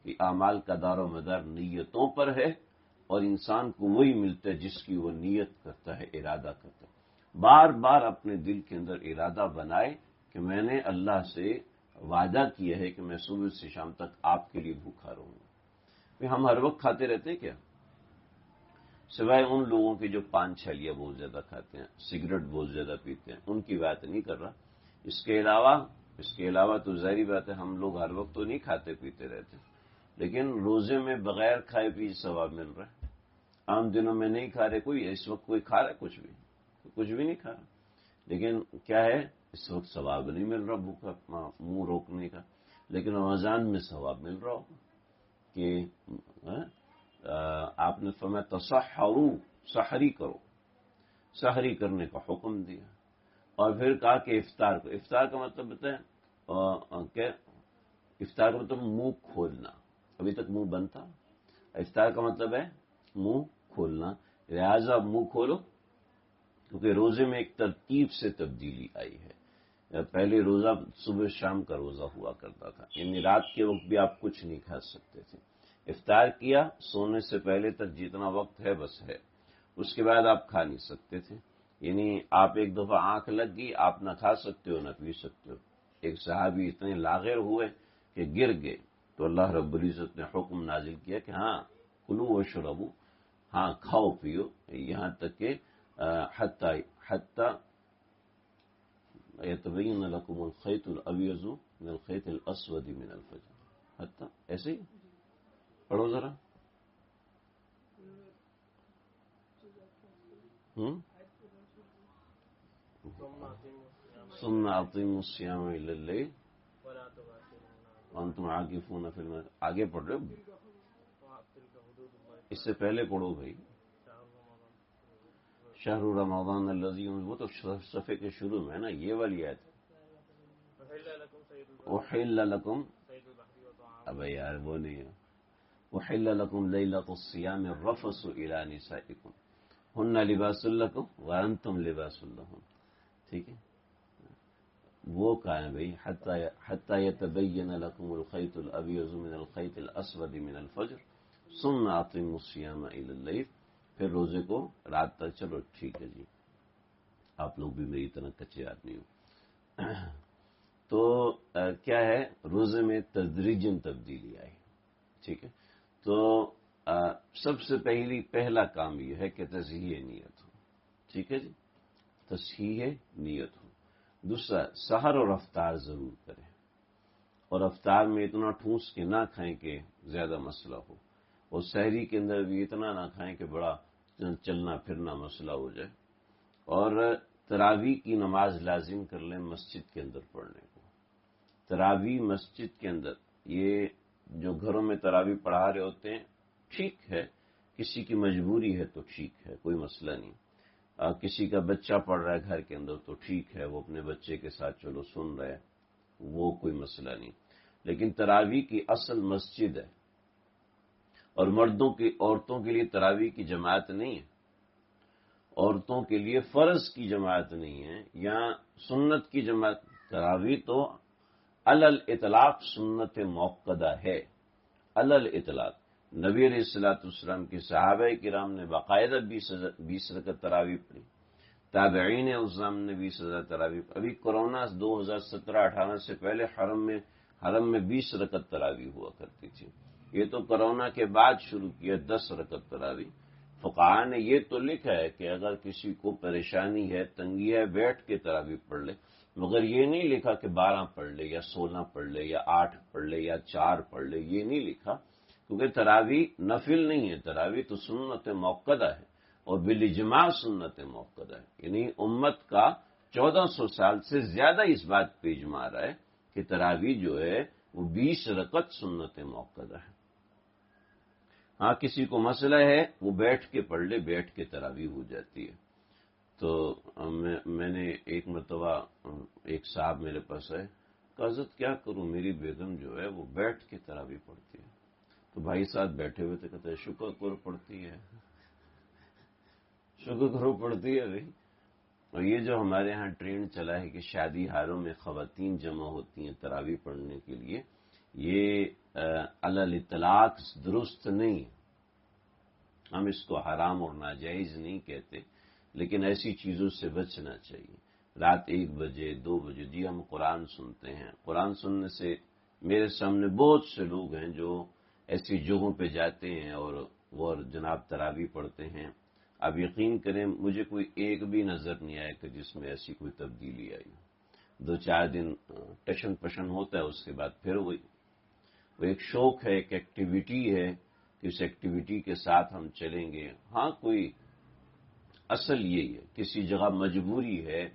کہ اعمال کا دار و مدار نیتوں پر ہے، اور انسان کو وہی ملتا ہے جس کی وہ نیت کرتا ہے، ارادہ کرتا ہے۔ بار بار اپنے دل کے اندر ارادہ بنائے کہ میں نے اللہ سے وعدہ کیا ہے کہ میں صبح سے شام تک آپ کے لیے بھوکا رہوں گا۔ ہم ہر وقت کھاتے رہتے ہیں کیا؟ سوائے ان لوگوں کے جو پان چھلیاں بہت زیادہ کھاتے ہیں، سگریٹ بہت زیادہ پیتے ہیں، ان کی بات نہیں کر رہا۔ اس کے علاوہ تو ظاہری بات ہے ہم لوگ ہر وقت تو نہیں کھاتے پیتے رہتے، لیکن روزے میں بغیر کھائے پیے ثواب مل رہا ہے۔ عام دنوں میں نہیں کھا رہے، کوئی اس وقت کوئی کھا رہا ہے کچھ بھی نہیں کھا رہا، لیکن کیا ہے اس وقت ثواب نہیں مل رہا بھوکا منہ روکنے کا، لیکن رمضان میں ثواب مل رہا ہوگا کہ آپ نے فرمایا تصحروا، سحری کرو، سحری کرنے کا حکم دیا، اور پھر کہا کہ افطار کا مطلب بتائیں کہ افطار کا مطلب منہ کھولنا، ابھی تک منہ بند تھا، افطار کا مطلب ہے منہ کھولنا، لہذا منہ کھولو، کیونکہ روزے میں ایک ترتیب سے تبدیلی آئی ہے۔ پہلے روزہ صبح شام کا روزہ ہوا کرتا تھا، یعنی رات کے وقت بھی آپ کچھ نہیں کھا سکتے تھے، افطار کیا سونے سے پہلے تک جتنا وقت ہے بس ہے، اس کے بعد آپ کھا نہیں سکتے تھے، یعنی آپ ایک دفعہ آنکھ لگ گئی آپ نہ کھا سکتے ہو نہ پی سکتے ہو۔ ایک صحابی اتنے لاغر ہوئے کہ گر گئے، تو اللہ رب العزت نے حکم نازل کیا کہ ہاں کلو واشربو، ہاں کھاؤ پیو، یہاں تک کہ حتی یتبین لکم الخیط الابیض من الخیط الاسود من الفجر، حتی ایسے ہی پڑھو ذرا۔ ثم اطیموا الصیام الی اللیل وانتم عاکفون فی المساجد، آگے پڑھ رہے ہو، اس سے پہلے پڑھو بھائی، شہر رمضان الذی، وہ تو صفحے کے شروع میں ہے نا، یہ والی آیت احل لکم، اب یار وہ نہیں ہے، احل لکم لیلۃ الصیام الرفث الی نسائکم ہن لباس لکم وانتم لباس لہن، ٹھیک ہے، وہ کہا ہے بھائی حتی یتبین لکم الخیط الابیض من الخیط الاسود من الفجر ثم اطیموا الصیام الی اللیل، پھر روزے کو رات تک، چلو ٹھیک ہے جی، آپ لوگ بھی میری طرح کچے آدمی ہو۔ تو کیا ہے روزے میں تدریجاً تبدیلی آئی، ٹھیک ہے، تو سب سے پہلا کام یہ ہے کہ تصحیح نیت ہو، ٹھیک ہے جی، تصحیح نیت ہو۔ دوسرا سحر اور افطار ضرور کریں، اور افطار میں اتنا ٹھوس کے نہ کھائیں کہ زیادہ مسئلہ ہو، اور سحری کے اندر بھی اتنا نہ کھائیں کہ بڑا چلنا پھرنا مسئلہ ہو جائے، اور تراویح کی نماز لازم کر لیں مسجد کے اندر پڑھنے کو۔ تراویح مسجد کے اندر، یہ جو گھروں میں تراویح پڑھا رہے ہوتے ہیں ٹھیک ہے، کسی کی مجبوری ہے تو ٹھیک ہے، کوئی مسئلہ نہیں، کسی کا بچہ پڑھ رہا ہے گھر کے اندر تو ٹھیک ہے، وہ اپنے بچے کے ساتھ چلو سن رہے، وہ کوئی مسئلہ نہیں، لیکن تراویح کی اصل مسجد ہے، اور عورتوں کے لیے تراویح کی جماعت نہیں ہے، عورتوں کے لیے فرض کی جماعت نہیں ہے یا سنت کی جماعت، تراویح تو علی الاطلاق سنت موقدہ ہے، علی الاطلاق۔ نبی علیہ الصلوۃ والسلام کے صحابہ کرام نے باقاعدہ 20 رکعت تراویح پڑھی، تابعین اعظم نے 20 رکعت تراویح، ابھی کورونا 2017-18 سے پہلے حرم میں 20 رکعت تراویح ہوا کرتی تھی، یہ تو کورونا کے بعد شروع کیا 10 رکعت تراویح۔ فقہاء نے یہ تو لکھا ہے کہ اگر کسی کو پریشانی ہے، تنگی ہے، بیٹھ کے تراویح پڑھ لے، مگر یہ نہیں لکھا کہ 12 پڑھ لے یا 16 پڑھ لے یا 8 پڑھ لے یا 4 پڑھ لے، یہ نہیں لکھا، کیونکہ تراویح نفل نہیں ہے، تراویح تو سنت موقدہ ہے، اور بالاجماع سنت موقدہ ہے، یعنی امت کا 1400 سال سے زیادہ اس بات پہ اجماع رہا ہے کہ تراویح جو ہے وہ 20 رکعت سنت موقدہ ہے۔ ہاں کسی کو مسئلہ ہے وہ بیٹھ کے پڑھ لے، بیٹھ کے تراویح ہو جاتی ہے۔ تو میں نے ایک مرتبہ ایک صاحب میرے پاس آئے، کہ حضرت کیا کروں، میری بیگم جو ہے وہ بیٹھ کے تراویح پڑھتی ہے، تو بھائی صاحب بیٹھے ہوئے تھے، کہتے ہیں شکر کرو پڑھتی ہے، شکر کرو پڑھتی ہے بھائی۔ اور یہ جو ہمارے ہاں ٹرینڈ چلا ہے کہ شادی ہاروں میں خواتین جمع ہوتی ہیں تراویح پڑھنے کے لیے، یہ علی الاطلاق درست نہیں، ہم اس کو حرام اور ناجائز نہیں کہتے، لیکن ایسی چیزوں سے بچنا چاہیے۔ رات 1 بجے 2 بجے جی ہم قرآن سنتے ہیں، قرآن سننے سے میرے سامنے بہت سے لوگ ہیں جو ایسی جگہوں پہ جاتے ہیں اور وہ جناب تراویح پڑھتے ہیں آپ یقین کریں مجھے کوئی ایک بھی نظر نہیں آیا کہ جس میں ایسی کوئی تبدیلی آئی. 2-4 دن ٹشن پشن ہوتا ہے، اس کے بعد پھر وہ ایک شوق ہے، ایک ایکٹیویٹی ہے کہ اس ایکٹیویٹی کے ساتھ ہم چلیں گے. ہاں کوئی اصل یہی ہے، کسی جگہ مجبوری ہے،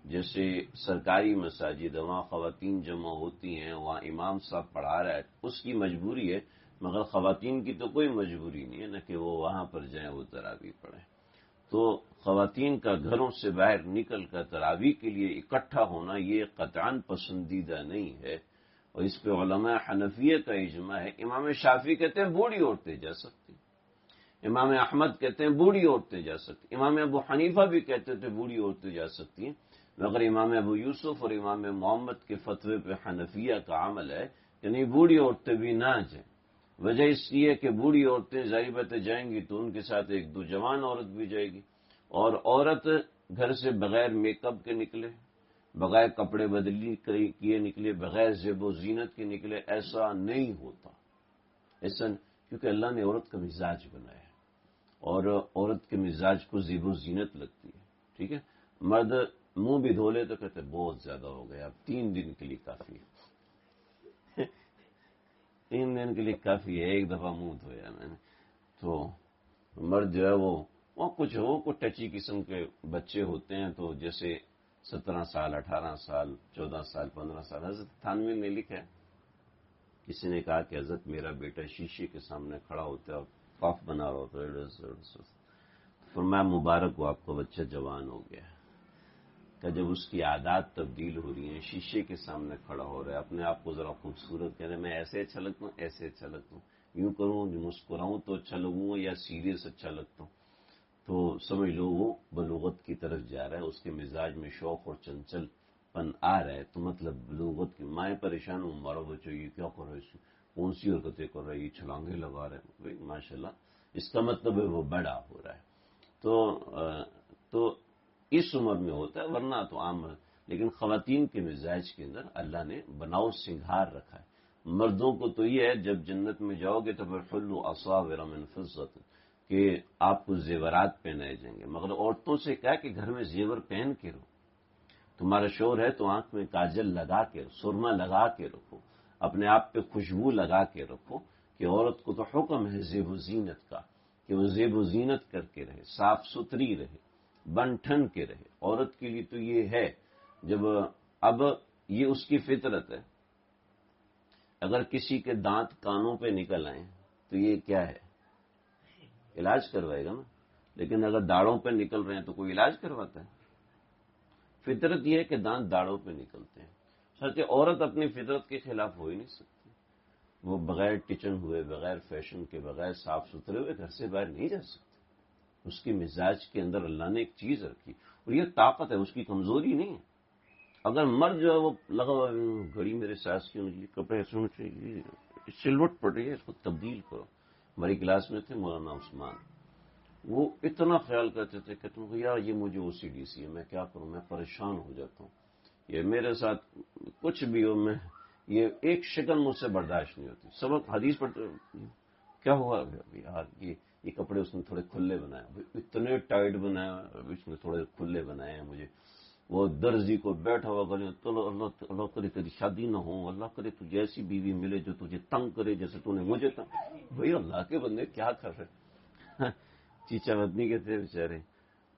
جیسے سرکاری مساجد وہاں خواتین جمع ہوتی ہیں، وہاں امام صاحب پڑھا رہا ہے، اس کی مجبوری ہے، مگر خواتین کی تو کوئی مجبوری نہیں ہے نا کہ وہ وہاں پر جائیں وہ تراویح پڑھیں. تو خواتین کا گھروں سے باہر نکل کر تراویح کے لیے اکٹھا ہونا یہ قطعاً پسندیدہ نہیں ہے، اور اس پہ علماء حنفیہ کا اجماع ہے. امام شافعی کہتے ہیں بوڑھی عورتیں جا سکتی، امام احمد کہتے ہیں بوڑھی عورتیں جا سکتی، امام ابو حنیفہ بھی کہتے تھے بوڑھی عورتیں جا سکتی ہیں، مگر امام ابو یوسف اور امام محمد کے فتوے پہ حنفیہ کا عمل ہے کہ نہیں بوڑھی عورتیں بھی نہ جائیں. وجہ اس لیے کہ بوڑھی عورتیں ظاہر باتیں جائیں گی تو ان کے ساتھ 1-2 جوان عورت بھی جائے گی، اور عورت گھر سے بغیر میک اپ کے نکلے، بغیر کپڑے بدلی کیے نکلے، بغیر زیب و زینت کے نکلے، ایسا نہیں ہوتا. ایسا کیونکہ اللہ نے عورت کا مزاج بنایا ہے، اور عورت کے مزاج کو زیب و زینت لگتی ہے. ٹھیک ہے، مرد منہ بھی دھو لے تو کہتے بہت زیادہ ہو گیا، اب 3 دن کے لیے کافی ہے. 3 دن کے لیے کافی ہے، ایک دفعہ منہ دھویا میں نے. تو مرد جو ہے وہ کچھ ٹچی قسم کے بچے ہوتے ہیں، تو جیسے 17 سال 18 سال 14 سال 15 سال. حضرت تھانوی نے لکھا ہے، کسی نے کہا کہ حضرت میرا بیٹا شیشے کے سامنے کھڑا ہوتا ہے اور پف بنا رہا ہوتا ہے، فرمایا مبارک ہو آپ کو بچہ جوان ہو گیا. کہ جب اس کی عادات تبدیل ہو رہی ہیں، شیشے کے سامنے کھڑا ہو رہا ہے، اپنے آپ کو ذرا خوبصورت کہہ رہے میں ایسے اچھا لگتا ہوں، ایسے اچھا لگتا ہوں، یوں کروں مسکراؤں تو اچھا لگوں یا سیریس اچھا لگتا ہوں، تو سمجھ لو وہ بلوغت کی طرف جا رہا ہے، اس کے مزاج میں شوق اور چنچل پن آ رہا ہے. تو مطلب بلوغت کی مائیں پریشان ہوں، ہمارا بچہ یہ کیا کر رہا ہے، کون سی حرکتیں کر رہا ہے، یہ چھلانگیں لگا رہے ہیں. بھائی ماشاء اللہ، اس کا مطلب ہے وہ بڑا ہو رہا ہے. تو اس عمر میں ہوتا ہے، ورنہ تو عام ہے. لیکن خواتین کے مزاج کے اندر اللہ نے بناؤ سنگھار رکھا ہے. مردوں کو تو یہ ہے جب جنت میں جاؤ گے تو پھر حلوا اصاور من فضة کہ آپ کو زیورات پہنائے جائیں گے، مگر عورتوں سے کہا کہ گھر میں زیور پہن کے رہو. تمہارا شوہر ہے تو آنکھ میں کاجل لگا کے، سرما لگا کے رکھو، اپنے آپ پہ خوشبو لگا کے رکھو. کہ عورت کو تو حکم ہے زیب و زینت کا کہ وہ زیب و زینت کر کے رہے، صاف ستھری رہے، بن ٹھن کے رہے. عورت کے لیے تو یہ ہے، جب اب یہ اس کی فطرت ہے. اگر کسی کے دانت کانوں پہ نکل آئیں تو یہ کیا ہے، علاج کروائے گا نا. لیکن اگر داڑھوں پہ نکل رہے ہیں تو کوئی علاج کرواتا ہے؟ فطرت یہ ہے کہ دانت داڑھوں پہ نکلتے ہیں. سچ عورت اپنی فطرت کے خلاف ہو ہی نہیں سکتی. وہ بغیر ٹچن ہوئے، بغیر فیشن کے، بغیر صاف ستھرے ہوئے گھر سے باہر نہیں جا سکتی. اس کے مزاج کے اندر اللہ نے ایک چیز رکھی، اور یہ طاقت ہے، اس کی کمزوری نہیں ہے. اگر مرد جو ہے وہ لگا ہوا گھڑی میرے ساس کی ہونے چاہیے، کپڑے ایسے ہونے چاہیے، سلوٹ پڑ رہی ہے، اس کو تبدیل کرو. ہماری کلاس میں تھے مولانا عثمان، وہ اتنا خیال کرتے تھے کہ تم کو یار یہ مجھے OCD ہے، میں کیا کروں، میں پریشان ہو جاتا ہوں، یہ میرے ساتھ کچھ بھی ہو، میں یہ ایک شکل مجھ سے برداشت نہیں ہوتی. سبق حدیث پڑھتے کیا ہوا یار، یہ کپڑے اس نے تھوڑے کھلے بنائے، اتنے ٹائٹ بنائے، اس نے تھوڑے کھلے بنائے ہیں مجھے. وہ درزی کو بیٹھا ہوا کرے، چلو اللہ کرے تیری شادی نہ ہو، اللہ کرے تجھے ایسی بیوی ملے جو تجھے تنگ کرے جیسے تو نے مجھے تنگ. بھائی اللہ کے بندے کیا کر رہے، چیچا بدنی کے تھے بیچارے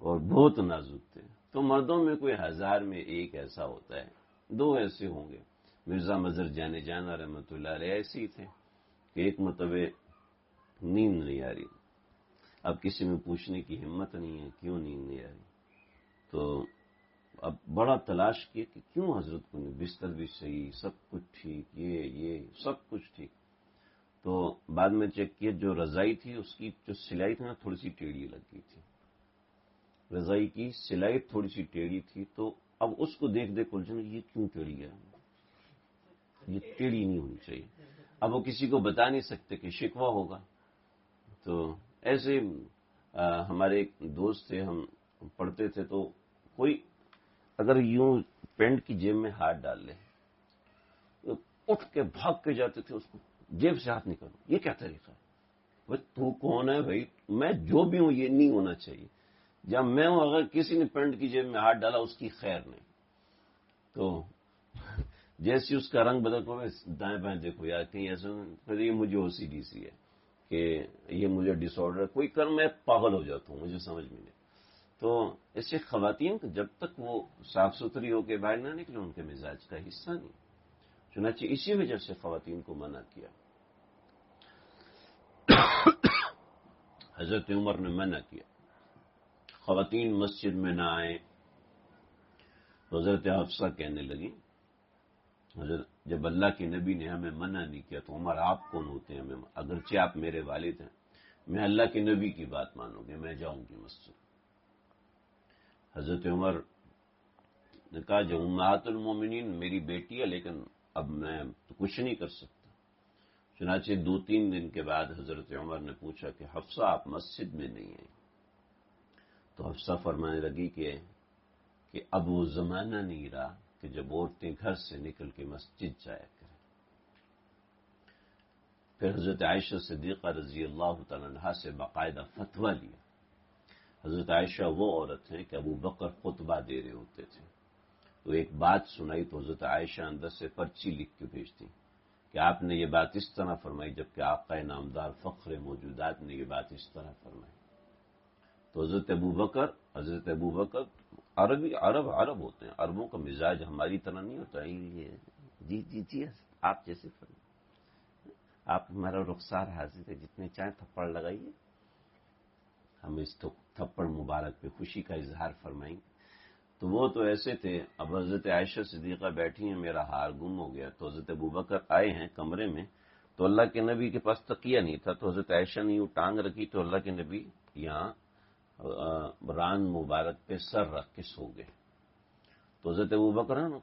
اور بہت نازک تھے. تو مردوں میں کوئی 1000 میں ایک ایسا ہوتا ہے، 2 ایسے ہوں گے. مرزا مظہر جانے جانا رحمۃ اللہ علیہ ایسے ہی تھے کہ ایک مرتبہ نیند نہیں آ رہی. اب کسی میں پوچھنے کی ہمت نہیں ہے کیوں نیند نہیں آ رہی. تو اب بڑا تلاش کیے کہ کیوں حضرت کو نہیں، بستر بھی صحیح، سب کچھ ٹھیک، یہ سب کچھ ٹھیک. تو بعد میں چیک کیا، جو رضائی تھی اس کی جو سلائی تھی نا تھوڑی سی ٹیڑھی لگ گئی تھی. رضائی کی سلائی تھوڑی سی ٹیڑھی تھی. تو اب اس کو دیکھ الجھن، یہ کیوں ٹیڑھی ہے، یہ ٹیڑھی نہیں ہونی چاہیے. اب وہ کسی کو بتا نہیں سکتے کہ شکوہ ہوگا. تو ایسے ہمارے ایک دوست تھے، ہم پڑھتے تھے، تو کوئی اگر یوں پینٹ کی جیب میں ہاتھ ڈال لے تو اٹھ کے بھاگ کے جاتے تھے، اس کو جیب سے ہاتھ نکالو، یہ کیا طریقہ ہے. وہ تو کون ہے بھائی؟ میں جو بھی ہوں یہ نہیں ہونا چاہیے. جب میں ہوں اگر کسی نے پینٹ کی جیب میں ہاتھ ڈالا اس کی خیر نہیں. تو جیسے اس کا رنگ بدل کو دائیں بائیں دیکھو یار کہیں ایسا پھر یہ مجھے او سی ڈی سی ہے کہ یہ مجھے ڈس آرڈر کوئی کر میں پاگل ہو جاتا ہوں، مجھے سمجھ میں نہیں. تو ایسے خواتین کو جب تک وہ صاف ستھری ہو کے باہر نہ نکلے ان کے مزاج کا حصہ نہیں. چنانچہ اسی وجہ سے خواتین کو منع کیا. حضرت عمر نے منع کیا خواتین مسجد میں نہ آئیں. حضرت حفصہ کہنے لگی حضرت جب اللہ کے نبی نے ہمیں منع نہیں کیا تو عمر آپ کون ہوتے ہیں ہمیں؟ اگرچہ آپ میرے والد ہیں، میں اللہ کے نبی کی بات مانوں گی، میں جاؤں گی مسجد. حضرت عمر نے کہا جو امہات المومنین میری بیٹی ہے لیکن اب میں تو کچھ نہیں کر سکتا. چنانچہ 2-3 دن کے بعد حضرت عمر نے پوچھا کہ حفصہ آپ مسجد میں نہیں ہیں؟ تو حفصہ فرمانے لگی کہ اب وہ زمانہ نہیں رہا کہ جب عورتیں گھر سے نکل کے مسجد جایا کریں. پھر حضرت عائشہ صدیقہ رضی اللہ تعالیٰ عنہا سے باقاعدہ فتویٰ لیا. حضرت عائشہ وہ عورت ہیں کہ ابو بکر خطبہ دے رہے ہوتے تھے تو ایک بات سنائی تو حضرت عائشہ اندر سے پرچی لکھ کے بھیجتی کہ آپ نے یہ بات اس طرح فرمائی جبکہ آقا نامدار فخر موجودات نے یہ بات اس طرح فرمائی. تو حضرت ابو بکر عرب ہوتے ہیں، عربوں کا مزاج ہماری طرح نہیں ہوتا. یہ جی آپ جیسے فرمائیں، آپ ہمارا رخسار حاضر ہے، جتنے چاہیں تھپڑ لگائیے، ہم اس تھپڑ مبارک پہ خوشی کا اظہار فرمائیں. تو وہ تو ایسے تھے. اب حضرت عائشہ صدیقہ بیٹھی ہیں، میرا ہار گم ہو گیا. تو حضرت ابوبکر آئے ہیں کمرے میں تو اللہ کے نبی کے پاس تکیہ نہیں تھا تو حضرت عائشہ نے یوں ٹانگ رکھی تو اللہ کے نبی یہاں ران مبارک پہ سر رکھ کے سو گئے. تو حضرت ابوبکر ہے نا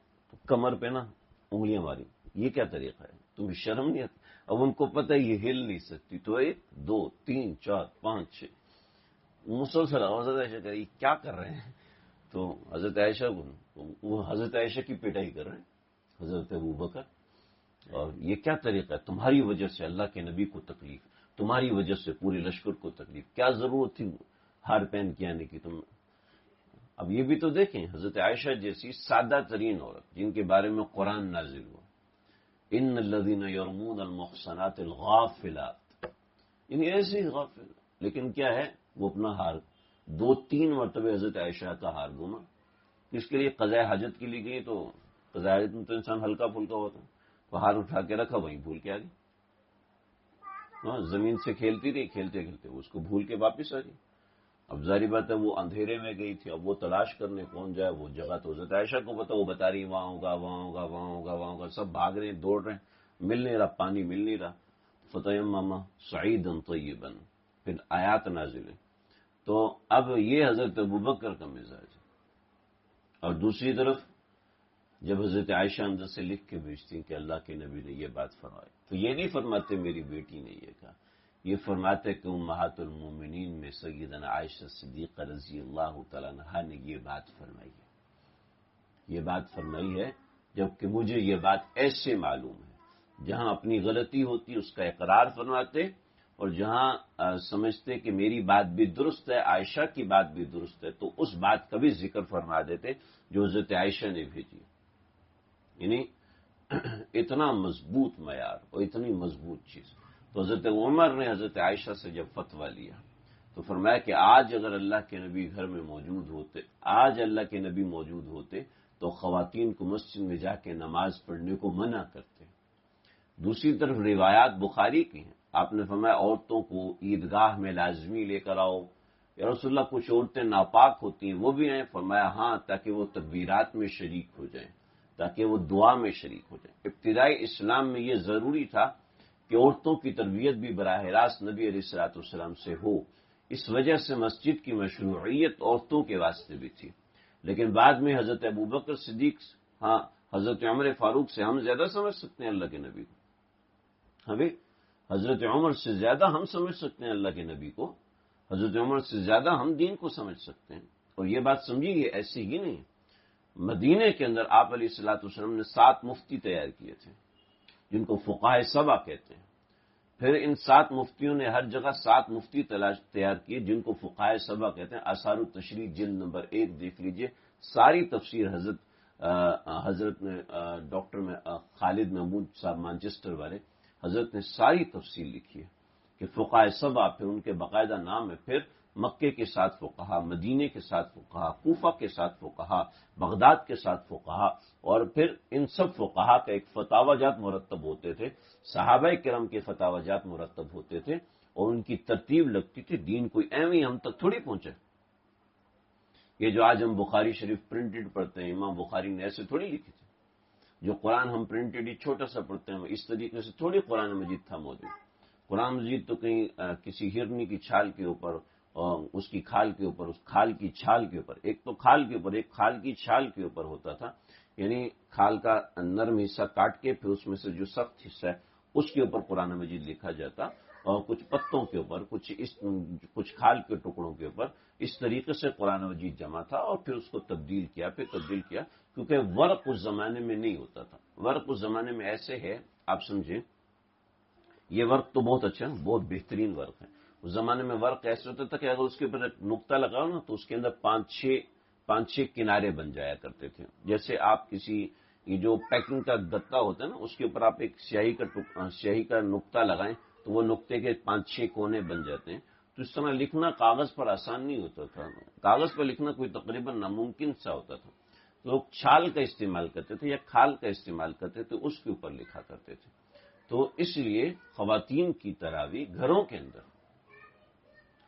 کمر پہ نا انگلیاں ماری. یہ کیا طریقہ ہے؟ تمہیں شرم نہیں آتی؟ اب ان کو پتہ یہ ہل نہیں سکتی تو 1 2 3 4 5 6 مسلسل حضرت عائشہ کہہ رہی کیا کر رہے ہیں؟ تو حضرت عائشہ کی پٹائی کر رہے ہیں حضرت ابوبکر. اور یہ کیا طریقہ ہے؟ تمہاری وجہ سے اللہ کے نبی کو تکلیف، تمہاری وجہ سے پورے لشکر کو تکلیف، کیا ضرورت تھی ہار پہن کے آنے کی تم؟ اب یہ بھی تو دیکھیں حضرت عائشہ جیسی سادہ ترین عورت جن کے بارے میں قرآن نازل ہوا ان الذین یرمون المحصنات الغافلات، یعنی ایسی غافل، لیکن کیا ہے وہ اپنا ہار 2-3 مرتبہ حضرت عائشہ کا ہار گما. اس کے لیے قضاء حاجت کے لیے گئی تو قضاء حاجت میں تو انسان ہلکا پھلکا ہوتا ہے، تو ہار اٹھا کے رکھا وہیں بھول کے آ گئی. زمین سے کھیلتی رہی، کھیلتے کھیلتے اس کو بھول کے واپس آ گئی. اب ظاہری بات ہے وہ اندھیرے میں گئی تھی، اب وہ تلاش کرنے کون جائے وہ جگہ تو حضرت عائشہ کو پتا، وہ بتا رہی وہاں ہوگا وہاں ہوگا وہاں ہوگا وہاں ہوگا، سب بھاگ رہے ہیں دوڑ رہے ہیں، مل نہیں رہا، پانی مل نہیں رہا. فتیمم صعیدا طیبا، پھر آیات نازل ہیں. تو اب یہ حضرت ابوبکر کا مزاج ہے. اور دوسری طرف جب حضرت عائشہ اندر سے لکھ کے بھیجتی کہ اللہ کے نبی نے یہ بات فرمائی تو یہ نہیں فرماتے میری بیٹی نے یہ کہا، یہ فرماتے کہ امہات المومنین میں سیدنا عائشہ صدیقہ رضی اللہ تعالیٰ عنہا نے یہ بات فرمائی ہے. یہ بات فرمائی ہے جبکہ مجھے یہ بات ایسے معلوم ہے جہاں اپنی غلطی ہوتی اس کا اقرار فرماتے اور جہاں سمجھتے کہ میری بات بھی درست ہے، عائشہ کی بات بھی درست ہے، تو اس بات کا بھی ذکر فرما دیتے جو حضرت عائشہ نے بھیجی. یعنی اتنا مضبوط معیار اور اتنی مضبوط چیز. تو حضرت عمر نے حضرت عائشہ سے جب فتویٰ لیا تو فرمایا کہ آج اگر اللہ کے نبی گھر میں موجود ہوتے، آج اللہ کے نبی موجود ہوتے تو خواتین کو مسجد میں جا کے نماز پڑھنے کو منع کرتے. دوسری طرف روایات بخاری کی ہیں، آپ نے فرمایا عورتوں کو عیدگاہ میں لازمی لے کر آؤ. یا رسول اللہ کچھ عورتیں ناپاک ہوتی ہیں وہ بھی ہیں، فرمایا ہاں تاکہ وہ تکبیرات میں شریک ہو جائیں، تاکہ وہ دعا میں شریک ہو جائیں. ابتدائی اسلام میں یہ ضروری تھا کہ عورتوں کی تربیت بھی براہ راست نبی علیہ الصلوۃ والسلام سے ہو. اس وجہ سے مسجد کی مشروعیت عورتوں کے واسطے بھی تھی. لیکن بعد میں حضرت ابوبکر صدیق، ہاں حضرت عمر فاروق سے ہم زیادہ سمجھ سکتے ہیں اللہ کے نبی کو. ہمیں حضرت عمر سے زیادہ ہم سمجھ سکتے ہیں اللہ کے نبی کو، حضرت عمر سے زیادہ ہم دین کو سمجھ سکتے ہیں. اور یہ بات سمجھیے ایسی ہی نہیں. مدینے کے اندر آپ علیہ الصلوۃ والسلام نے 7 مفتی تیار کیے تھے جن کو فقہائے سبع کہتے ہیں. پھر ان 7 مفتیوں نے ہر جگہ 7 مفتی تیار کیے جن کو فقہائے سبع کہتے ہیں. آثار التشریح جلد نمبر 1 دیکھ لیجئے. ساری تفسیر حضرت نے ڈاکٹر خالد محمود صاحب مانچسٹر والے حضرت نے ساری تفصیل لکھی ہے کہ فقہائے سبع، پھر ان کے باقاعدہ نام ہے، پھر مکے کے 7 فقہا، مدینے کے 7 فقہا، کوفہ کے 7 فقہا، بغداد کے 7 فقہا، اور پھر ان سب فقہا کا ایک فتاوی جات مرتب ہوتے تھے. صحابہ کرام کے فتاوی جات مرتب ہوتے تھے اور ان کی ترتیب لگتی تھی. دین کوئی ایویں ہم تک تھوڑی پہنچے. یہ جو آج ہم بخاری شریف پرنٹڈ پڑھتے ہیں، امام بخاری نے ایسے تھوڑی لکھی تھی. جو قرآن ہم پرنٹڈ ہی چھوٹا سا پڑھتے ہیں، اس طریقے سے تھوڑی قرآن مجید تھا موجود. قرآن مجید تو کہیں کسی ہرنی کی چھال کے اوپر، اس کی کھال کے اوپر، اس کھال کی چھال کے اوپر، ایک تو کھال کے اوپر، ایک کھال کی چھال کے اوپر ہوتا تھا. یعنی کھال کا نرم حصہ کاٹ کے پھر اس میں سے جو سخت حصہ ہے اس کے اوپر قرآن مجید لکھا جاتا، اور کچھ پتوں کے اوپر، کچھ کھال کے ٹکڑوں کے اوپر. اس طریقے سے قرآن مجید جمع تھا اور پھر اس کو تبدیل کیا، کیونکہ ورق اس زمانے میں نہیں ہوتا تھا. ورق اس زمانے میں ایسے ہے، آپ سمجھیں، یہ ورق تو بہت اچھا ہے، بہت بہترین ورق ہے. اس زمانے میں ورق ایسے ہوتا تھا کہ اگر اس کے اوپر ایک نقطہ لگاؤ نا تو اس کے اندر 5-6 کنارے بن جایا کرتے تھے. جیسے آپ کسی یہ جو پیکنگ کا گتا ہوتا ہے نا، اس کے اوپر آپ ایک سیاہی کا نقطہ لگائیں تو وہ نقطے کے 5-6 کونے بن جاتے ہیں. تو اس طرح لکھنا کاغذ پر آسان نہیں ہوتا تھا. کاغذ پر لکھنا کوئی تقریباً ناممکن سا ہوتا تھا. لوگ چھال کا استعمال کرتے تھے یا کھال کا استعمال کرتے تھے، اس کے اوپر لکھا کرتے تھے. تو اس لیے خواتین کی تراویح گھروں کے اندر،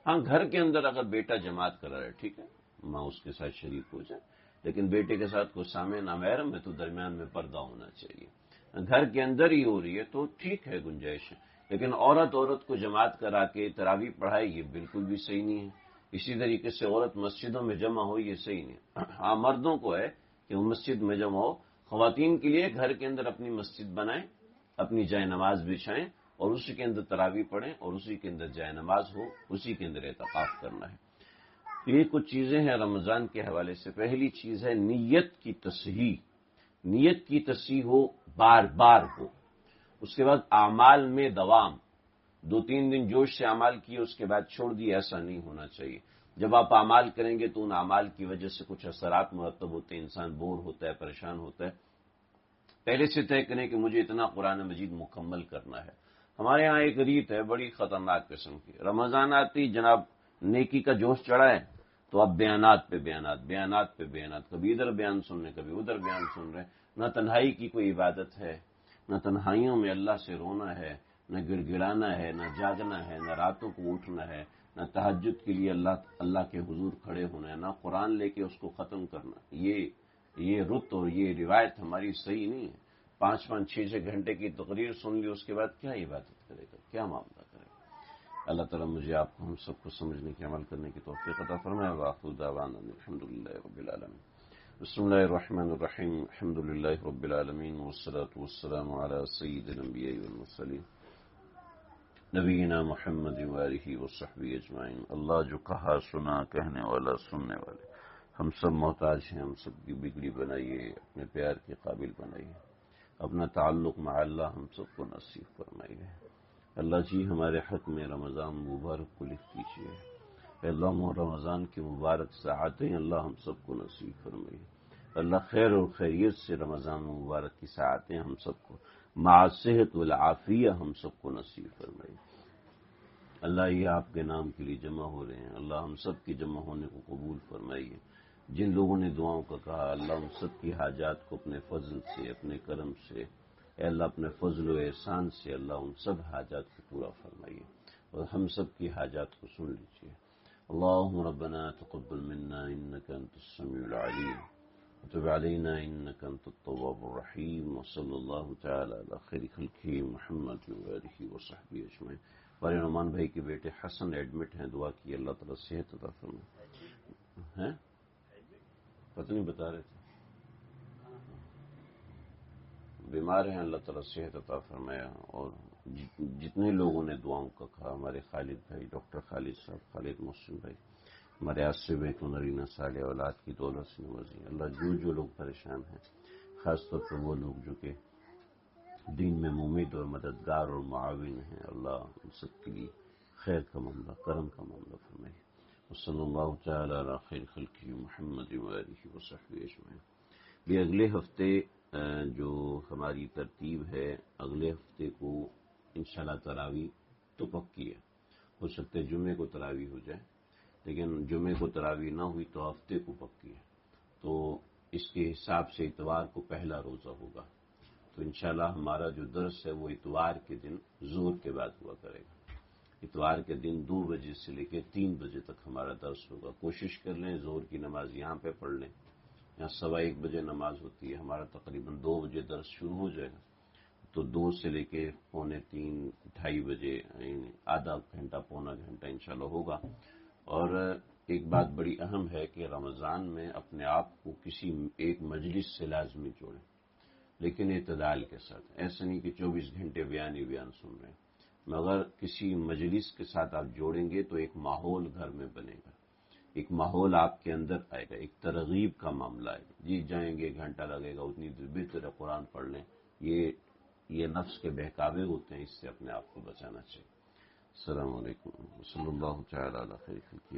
ہاں گھر کے اندر اگر بیٹا جماعت کرا رہا ہے ٹھیک ہے، ماں اس کے ساتھ شریک ہو جائے، لیکن بیٹے کے ساتھ کوئی سامع نامحرم ہے تو درمیان میں پردہ ہونا چاہیے. گھر کے اندر ہی ہو رہی ہے تو ٹھیک ہے، گنجائش ہے. لیکن عورت کو جماعت کرا کے تراویح پڑھائے، یہ بالکل بھی صحیح نہیں ہے. اسی طریقے سے عورت مسجدوں میں جمع ہو، یہ صحیح نہیں ہے. ہاں مردوں کو ہے کہ وہ مسجد میں جمع ہو. خواتین کے لیے گھر کے اندر اپنی مسجد بنائیں، اپنی جائے نماز بچھائیں اور اسی کے اندر تراویح پڑھیں اور اسی کے اندر جائے نماز ہو، اسی کے اندر اعتکاف کرنا ہے. یہ کچھ چیزیں ہیں رمضان کے حوالے سے. پہلی چیز ہے نیت کی تصحیح. نیت کی تصحیح ہو، بار بار ہو. اس کے بعد اعمال میں دوام. 2-3 دن جوش سے اعمال کیے اس کے بعد چھوڑ دیے، ایسا نہیں ہونا چاہیے. جب آپ اعمال کریں گے تو ان اعمال کی وجہ سے کچھ اثرات مرتب ہوتے ہیں، انسان بور ہوتا ہے، پریشان ہوتا ہے. پہلے سے طے کریں کہ مجھے اتنا قرآن مجید مکمل کرنا ہے. ہمارے ہاں ایک ریت ہے بڑی خطرناک قسم کی. رمضان آتی جناب نیکی کا جوش چڑھا ہے تو اب بیانات پہ بیانات، کبھی ادھر بیان سن رہے، کبھی ادھر بیان سن رہے. نہ تنہائی کی کوئی عبادت ہے، نہ تنہائیوں میں اللہ سے رونا ہے، نہ گڑ گڑانا ہے، نہ جاگنا ہے، نہ راتوں کو اٹھنا ہے، نہ تہجد کے لیے اللہ کے حضور کھڑے ہونا ہے، نہ قرآن لے کے اس کو ختم کرنا. یہ رت اور یہ روایت ہماری صحیح نہیں ہے. 5-5 6-6 گھنٹے کی تقریر سن لی، اس کے بعد کیا عبادت کرے گا، کیا معاملہ کرے گا. اللہ تعالیٰ مجھے آپ کو ہم سب کو سمجھنے کی، عمل کرنے کی توفیق عطا فرمائے. وآخر دعوانا الحمدللہ رب العالمین. بسم اللہ الرحمن الرحیم. الحمدللہ رب العالمین والصلاة والسلام علی سید الانبیاء والمرسلین نبینا محمد وآلہ وصحبہ اجمعین. اللہ جو کہا سنا، کہنے والا سننے والے، ہم سب محتاج ہیں. ہم سب کی بگڑی بنائیے، اپنے پیار کے قابل بنائیے. اپنا تعلق مع اللہ ہم سب کو نصیب فرمائیے. اللہ جی ہمارے حق میں رمضان مبارک کو لکھ دیجیے. اللہ رمضان کی مبارک ساعتیں اللہ ہم سب کو نصیب فرمائیے. اللہ خیر اور خیریت سے رمضان مبارک کی ساعتیں ہم سب کو مع صحت والعافیہ ہم سب کو نصیب فرمائیے. اللہ یہ آپ کے نام کے لیے جمع ہو رہے ہیں، اللہ ہم سب کی جمع ہونے کو قبول فرمائیے. جن لوگوں نے دعاؤں کا کہا، اللہ ان سب کی حاجات کو اپنے فضل سے، اپنے کرم سے، اے اللہ اپنے فضل و احسان سے اللہ ان سب حاجات کو پورا فرمائیے اور ہم سب کی حاجات کو سن لیجیے. اللهم ربنا تقبل منا انك انت السميع العليم وتب علينا انك انت التواب الرحيم. وصلى الله تعالى على خير خلقه محمد وآله وصحبه اجمعين. ہمارے نعمان بھائی کے بیٹے حسن ایڈمٹ ہیں، دعا کی اللہ تعالیٰ صحت عطا فرمائے. ہیں پتہ نہیں بتا رہے تھے، بیمار ہیں، اللہ تعالیٰ صحت عطا فرمایا. اور جتنے لوگوں نے دعاؤں کا کہا، ہمارے خالد بھائی، ڈاکٹر خالد صاحب، خالد محسن بھائی، ہمارے آصف بھائی کو نرینہ صالح اولاد کی دولت سے نوازی. اللہ جو لوگ پریشان ہیں، خاص طور پر وہ لوگ جو کہ دین میں ممید اور مددگار اور معاون ہیں. اللہ ان سب کے لیے خیر کا معاملہ، کرم کا معاملہ فرمائے. وصلی اللہ تعالی علی خیر خلقہ محمد وآلہ وصحبہ اجمعین. یہ اگلے ہفتے جو ہماری ترتیب ہے، اگلے ہفتے کو انشاءاللہ تراویح تو پکی ہے. ہو سکتا ہے جمعے کو تراویح ہو جائے، لیکن جمعے کو تراویح نہ ہوئی تو ہفتے کو پکی ہے. تو اس کے حساب سے اتوار کو پہلا روزہ ہوگا. تو انشاءاللہ ہمارا جو درس ہے وہ اتوار کے دن ظہر کے بعد ہوا کرے گا. اتوار کے دن 2 بجے سے لے کے 3 بجے تک ہمارا درس ہوگا. کوشش کر لیں ظہر کی نماز یہاں پہ پڑھ لیں. یہاں 1:15 بجے نماز ہوتی ہے، ہمارا تقریباً 2 بجے درس شروع ہو جائے گا. تو 2 سے لے کے 2:45 2:30 بجے آدھا گھنٹہ پونا گھنٹہ انشاءاللہ ہوگا. اور ایک بات بڑی اہم ہے کہ رمضان میں اپنے آپ کو کسی ایک مجلس سے لازمی جوڑیں، لیکن اعتدال کے ساتھ. ایسا نہیں کہ 24 گھنٹے بیان ہی بیان سن رہے ہیں، مگر کسی مجلس کے ساتھ آپ جوڑیں گے تو ایک ماحول گھر میں بنے گا، ایک ماحول آپ کے اندر آئے گا، ایک ترغیب کا معاملہ آئے گا. جی جائیں گے، گھنٹہ لگے گا، اتنی دیر بہتر ہے قرآن پڑھ لیں. یہ نفس کے بہکاوے ہوتے ہیں، اس سے اپنے آپ کو بچانا چاہیے. السلام علیکم صلی اللہ تعالی علی خیر خلقہ.